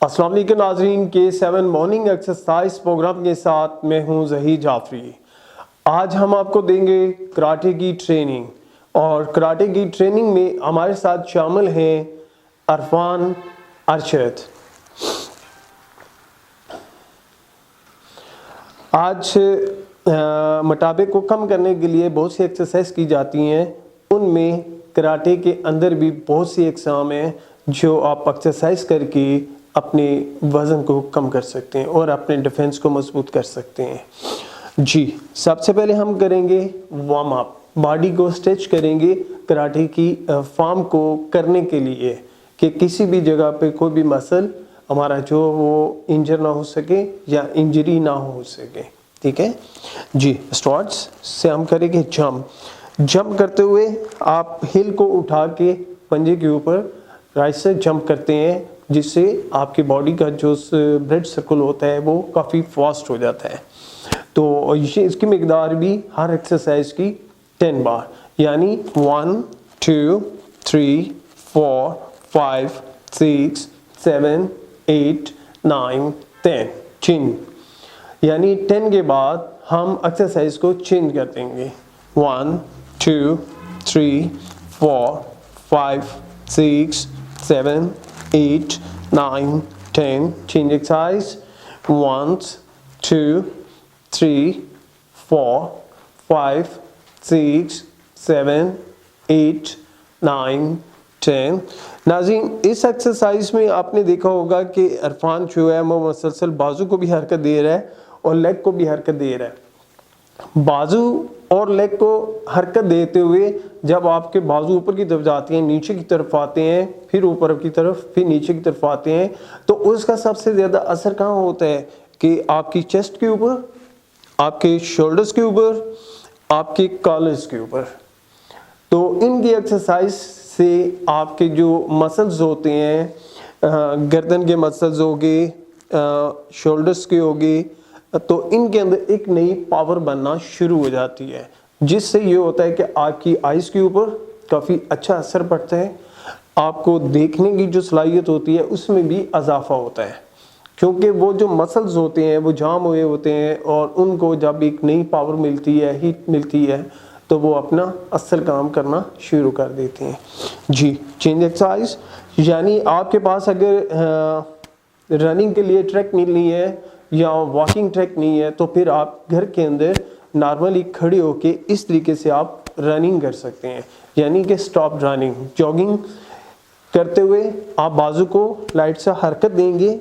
अस्सलाम वालेकुम नाज़रीन के 7 मॉर्निंग एक्सरसाइज प्रोग्राम के साथ मैं हूं ज़हीर जाफरी। आज हम आपको देंगे कराटे की ट्रेनिंग और कराटे की ट्रेनिंग में हमारे साथ शामिल हैं अरफान अरशद। आज मोटापे को कम करने के लिए बहुत सी एक्सरसाइज की जाती हैं, उनमें कराटे के अंदर भी बहुत सी एग्जाम हैं जो आप एक्सरसाइज करके अपने वज़न को कम कर सकते हैं और अपने डिफेंस को मजबूत कर सकते हैं। जी, सबसे पहले हम करेंगे वार्म अप, बॉडी को स्ट्रेच करेंगे कराटे की फॉर्म को करने के लिए कि किसी भी जगह पे कोई भी मसल हमारा जो वो इंजर ना हो सके या इंजरी ना हो सके। ठीक है जी। स्क्वाट्स से हम करेंगे जंप करते हुए आप हिल को उठा के पंजे के ऊपर राइट से जंप करते हैं, जिससे आपकी बॉडी का जो ब्लड सर्कुल होता है वो काफ़ी फास्ट हो जाता है। तो ये इसकी मिकदार भी हर एक्सरसाइज की 10 बार, यानी 1 2 3 4 5 6 7 8 9 10 चेंज, यानी 10 के बाद हम एक्सरसाइज को चेंज कर देंगे। 1 2 3 4 5 6 7 8 9 10 change exercise 1 2 3 4 5 6 7 8 9 10। नाज़रीन, इस एक्सरसाइज में आपने देखा होगा कि अरफान जो है वो मुसलसल बाजू को भी हरकत दे रहा है और लेग को भी हरकत दे रहा है। बाजू और लेग को हरकत देते हुए जब आपके बाजू ऊपर की तरफ जाते हैं, नीचे की तरफ आते हैं, फिर ऊपर की तरफ, फिर नीचे की तरफ आते हैं, तो उसका सबसे ज़्यादा असर कहाँ होता है कि आपकी चेस्ट के ऊपर, आपके शोल्डर्स के ऊपर, आपके कॉलर्स के ऊपर। तो इनकी एक्सरसाइज से आपके जो मसल्स होते हैं, गर्दन के मसल्स हो गए, शोल्डर्स के हो गए, तो इनके अंदर एक नई पावर बनना शुरू हो जाती है, जिससे ये होता है कि आपकी आइज़ के ऊपर काफ़ी अच्छा असर पड़ता है। आपको देखने की जो सलाहियत होती है उसमें भी इजाफा होता है, क्योंकि वो जो मसल्स होते हैं वो जाम हुए होते हैं और उनको जब एक नई पावर मिलती है, हीट मिलती है, तो वो अपना असल काम करना शुरू कर देते हैं। जी, चेंज एक्सरसाइज, यानी आपके पास अगर रनिंग के लिए ट्रैक नहीं है या वॉकिंग ट्रैक नहीं है, तो फिर आप घर के अंदर नॉर्मली खड़े होके इस तरीके से आप रनिंग कर सकते हैं, यानी कि स्टॉप रनिंग, जॉगिंग करते हुए आप बाजू को लाइट से हरकत देंगे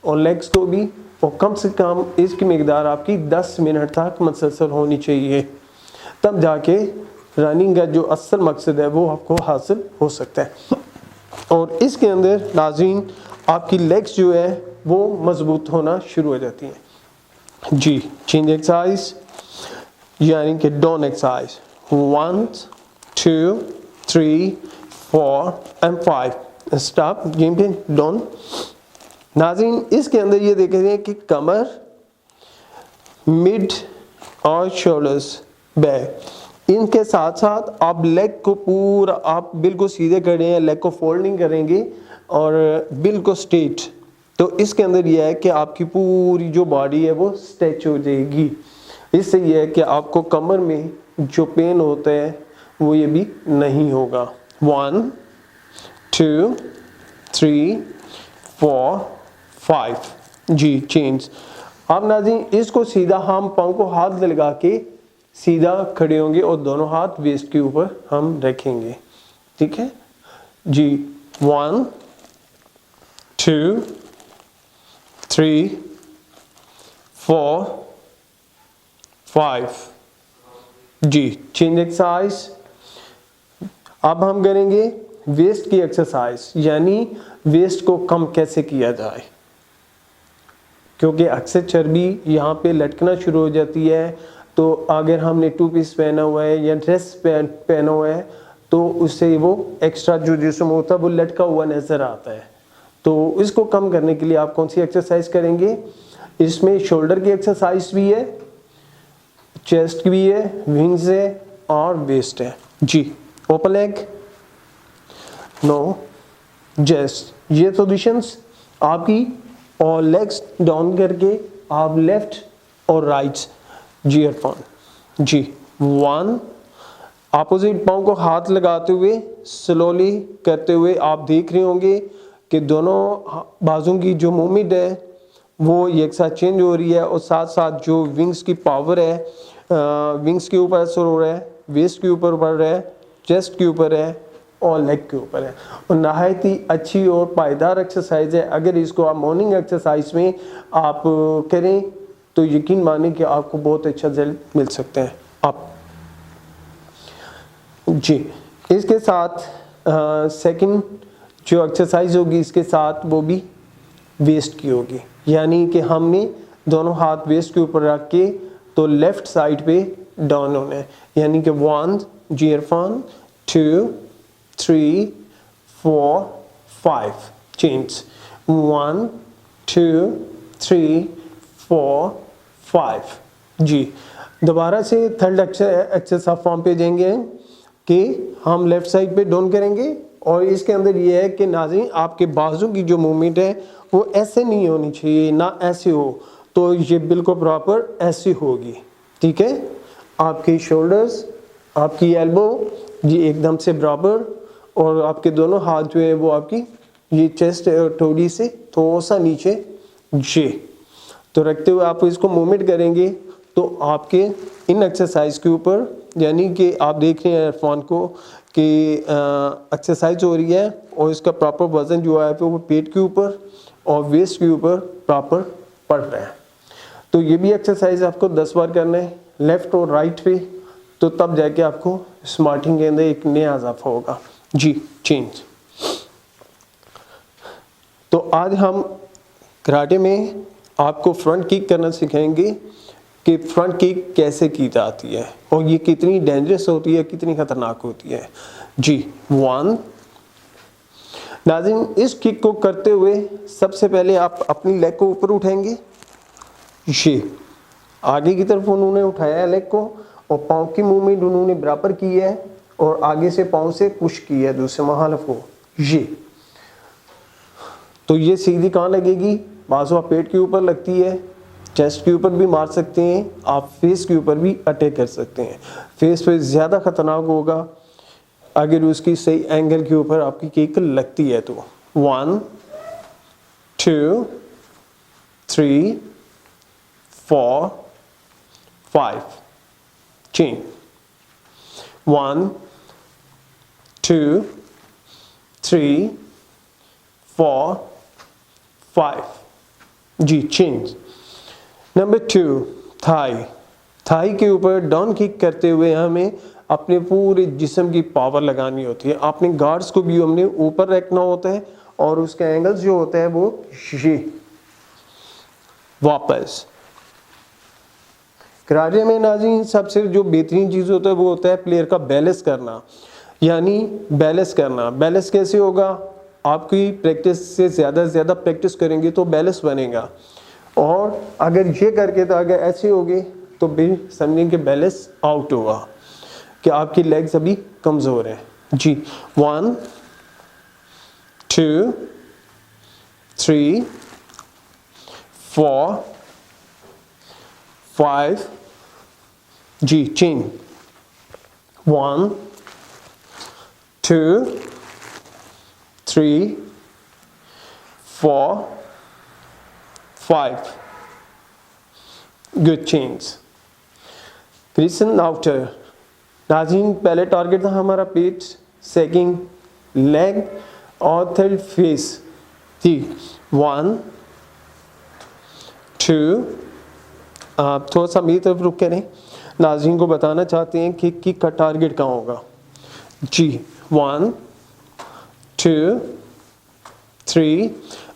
और लेग्स को भी, और कम से कम इसकी मिकदार आपकी 10 मिनट तक मुसलसल होनी चाहिए, तब जाके रनिंग का जो असल मकसद है वो आपको हासिल हो सकता है। और इसके अंदर नाज़रीन आपकी लेग्स जो है वो मजबूत होना शुरू हो जाती हैं। जी, चेंज एक्सरसाइज, यानी कि down exercise 1 2 3 4 and 5 stop, game पे डाउन। नाज़रीन, इसके अंदर ये देखेंगे कि कमर, मिड और शोल्डर्स, बैक, इनके साथ साथ आप लेग को पूरा आप बिल्कुल सीधे खड़े हैं, लेग को फोल्ड नहीं करेंगे और बिल्कुल स्ट्रेट। तो इसके अंदर यह है कि आपकी पूरी जो बॉडी है वो स्ट्रेच हो जाएगी। इससे यह है कि आपको कमर में जो पेन होता है वो ये भी नहीं होगा। 1 2 3 4 5 जी, चेंज। अब नाज़रीन, इसको सीधा हम पाँव को हाथ लगा के सीधा खड़े होंगे और दोनों हाथ वेस्ट के ऊपर हम रखेंगे। ठीक है जी। 1 2 3 4 5 जी, चेंज एक्सरसाइज। अब हम करेंगे वेस्ट की एक्सरसाइज, यानी वेस्ट को कम कैसे किया जाए, क्योंकि अक्सर चर्बी यहाँ पे लटकना शुरू हो जाती है। तो अगर हमने 2 पीस पहना हुआ है या ड्रेस पहना हुआ है तो उससे वो एक्स्ट्रा जो जिस्म होता है वो लटका हुआ नज़र आता है। तो इसको कम करने के लिए आप कौन सी एक्सरसाइज करेंगे? इसमें शोल्डर की एक्सरसाइज भी है, चेस्ट की भी है, विंग्स है और वेस्ट है। जी, ओपन लेग, नो, जस्ट, ये पोजीशंस आपकी और लेग्स डाउन करके आप लेफ्ट और राइट गियर फॉर्म जी। 1, अपोजिट पाँव को हाथ लगाते हुए स्लोली करते हुए आप देख रहे होंगे कि दोनों बाजू की जो मूवमेंट है वो एक साथ चेंज हो रही है और साथ साथ जो विंग्स की पावर है, विंग्स के ऊपर असर हो रहा है, वेस्ट के ऊपर बढ़ रहा है, चेस्ट के ऊपर है और लेग के ऊपर है। और नहायत ही अच्छी और पायदार एक्सरसाइज है। अगर इसको आप मॉर्निंग एक्सरसाइज में आप करें तो यकीन माने कि आपको बहुत अच्छा रिजल्ट मिल सकते हैं आप जी। इसके साथ सेकंड जो एक्सरसाइज होगी इसके साथ वो भी वेस्ट की होगी, यानी कि हमने दोनों हाथ वेस्ट के ऊपर रख के तो लेफ्ट साइड पे डाउन होना है, यानी कि 1 गियर फॉर्म, 2 3 4 5 चेंज, 1 2 3 4 5 जी। दोबारा से थर्ड एक्सरसाइज फॉर्म पे जाएंगे कि हम लेफ्ट साइड पे डाउन करेंगे और इसके अंदर ये है कि नाज़रीन आपके बाजू की जो मूवमेंट है वो ऐसे नहीं होनी चाहिए, ना ऐसे हो, तो ये बिल्कुल प्रॉपर ऐसी होगी, ठीक है। आपकी शोल्डर्स, आपकी एल्बो ये एकदम से बराबर और आपके दोनों हाथ जो है वो आपकी ये चेस्ट थोड़ी से थोड़ा सा नीचे जे तो रखते हुए आप इसको मूवमेंट करेंगे तो आपके इन एक्सरसाइज के ऊपर, यानी कि आप देख रहे हैं फोन को कि एक्सरसाइज हो रही है और इसका प्रॉपर वजन जो है वो पेट के ऊपर और वेस्ट के ऊपर प्रॉपर पड़ रहा है। तो ये भी एक्सरसाइज आपको 10 बार करना है लेफ्ट और राइट पे, तो तब जाके आपको स्मार्टिंग के अंदर एक नया इजाफा होगा जी। चेंज। तो आज हम कराटे में आपको फ्रंट किक करना सिखाएंगे कि फ्रंट किक कैसे की जाती है और ये कितनी डेंजरस होती है, कितनी खतरनाक होती है जी। 1 नाज़रीन, इस किक को करते हुए सबसे पहले आप अपनी लेग को ऊपर उठाएंगे, ये आगे की तरफ उन्होंने उठाया है लेग को और पाँव की मूवमेंट उन्होंने बराबर की है और आगे से पाँव से पुश की है दूसरे मुखालिफ को, ये तो ये सीधी कहाँ लगेगी, बाजू आप पेट के ऊपर लगती है, चेस्ट के ऊपर भी मार सकते हैं आप, फेस के ऊपर भी अटैक कर सकते हैं। फेस पे ज़्यादा खतरनाक होगा अगर उसकी सही एंगल के ऊपर आपकी किक लगती है तो। 1 2 3 4 5 चेंज, 1 2 3 4 5 जी। चेंज। Number 2 thigh. थाई के ऊपर डाउन किक करते हुए हमें अपने पूरे जिस्म की पावर लगानी होती है। अपने गार्ड्स को भी हमने ऊपर रखना होता है और उसका एंगल जो होता है वो ये वापस। कराटे में नाज़रीन सबसे जो बेहतरीन चीज़ होता है वो होता है प्लेयर का बैलेंस करना, यानी बैलेंस करना। बैलेंस कैसे होगा, आपकी प्रैक्टिस से ज़्यादा प्रैक्टिस करेंगे तो बैलेंस बनेगा, और अगर ये करके तो अगर ऐसे होगे तो फिर समझें कि बैलेंस आउट होगा, कि आपकी लेग्स अभी कमज़ोर हैं जी। 1 2 3 4 5 जी। Change. 1 2 3 4 5 good. Change. Krishna outer. नाज़रीन पहले टारगेट था हमारा पेट, सेकंड लेग और थर्ड फेस थी। 1 2 आप थोड़ा सा मेरी तरफ रुक करें, नाज़रीन को बताना चाहते हैं कि किक का टारगेट कहाँ होगा जी। 1 2 3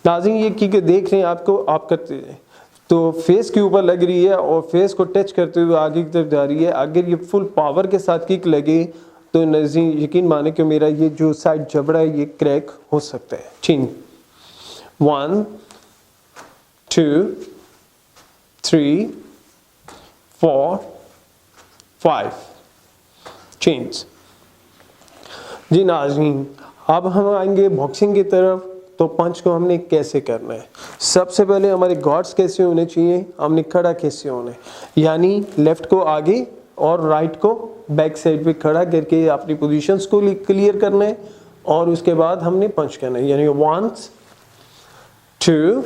नाज़रीन ये किक देख रहे हैं आपको, आप करते हैं तो फेस के ऊपर लग रही है और फेस को टच करते हुए आगे की तरफ जा रही है। अगर ये फुल पावर के साथ किक लगे तो नाज़रीन यकीन माने कि मेरा ये जो साइड जबड़ा है ये क्रैक हो सकता है। चेंज। 1 2 3 4 5 चेंज जी। नाज़रीन अब हम आएंगे बॉक्सिंग की तरफ। तो पंच को हमने कैसे करना है। सबसे पहले हमारे गॉड्स कैसे होने चाहिए, हमने खड़ा कैसे होना है, यानी लेफ्ट को आगे और राइट को बैक साइड पे खड़ा करके अपनी पोजीशंस को क्लियर करना है और उसके बाद हमने पंच करना है, यानी 1 2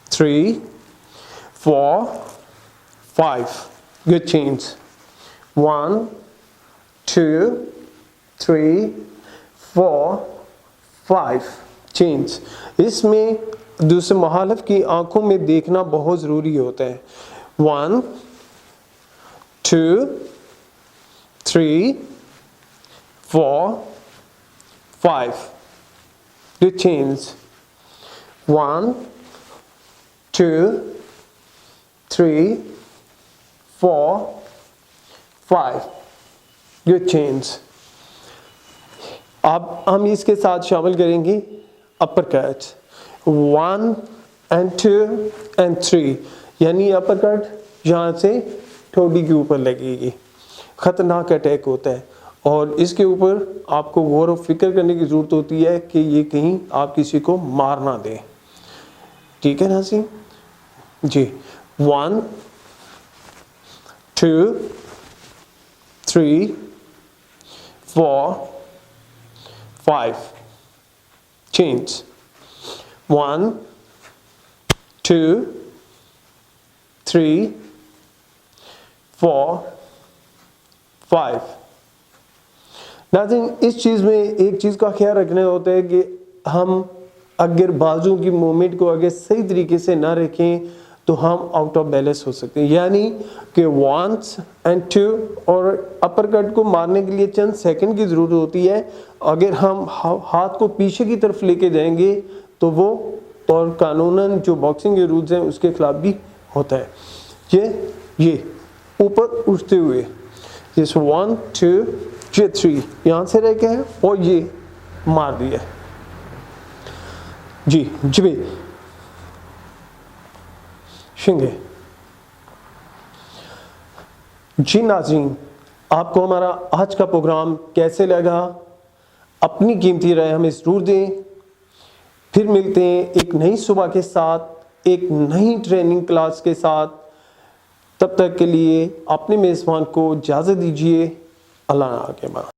3 4 5 गुड चेंज 1 2 3 4 5 चेंज। इसमें दूसरे मुखालिफ की आंखों में देखना बहुत ज़रूरी होता है। 1 2 3 4 5 good change 1 2 3 4 5 good change। अब हम इसके साथ शामिल करेंगे अपर कट 1 and 2 and 3, यानी अपर कट यहाँ से ठोडी के ऊपर लगेगी। ख़तरनाक अटैक होता है और इसके ऊपर आपको गौर और फिक्र करने की ज़रूरत होती है कि ये कहीं आप किसी को मार ना दें। ठीक है नाज़रीन जी। 1 2 3 4 5 change 1 2 3 4 5। नाज़रीन इस चीज़ में एक चीज़ का ख्याल रखना होता है कि हम अगर बाजू की मूवमेंट को अगर सही तरीके से ना रखें तो हम आउट ऑफ बैलेंस हो सकते हैं, यानी कि 1 and 2 और अपर कट को मारने के लिए चंद सेकंड की ज़रूरत होती है। अगर हम हाथ को पीछे की तरफ लेके जाएंगे तो वो और कानूनन जो बॉक्सिंग के रूल्स हैं उसके खिलाफ भी होता है। ये ऊपर उठते हुए जैसे 1 2 ये 3 यहाँ से रह के है और ये मार दिया जी जिबे शिंगे। जी नाज़रीन, आपको हमारा आज का प्रोग्राम कैसे लगा, अपनी कीमती राय हमें ज़रूर दें। फिर मिलते हैं एक नई सुबह के साथ, एक नई ट्रेनिंग क्लास के साथ। तब तक के लिए अपने मेज़बान को इजाज़त दीजिए। अल्लाह के बाद।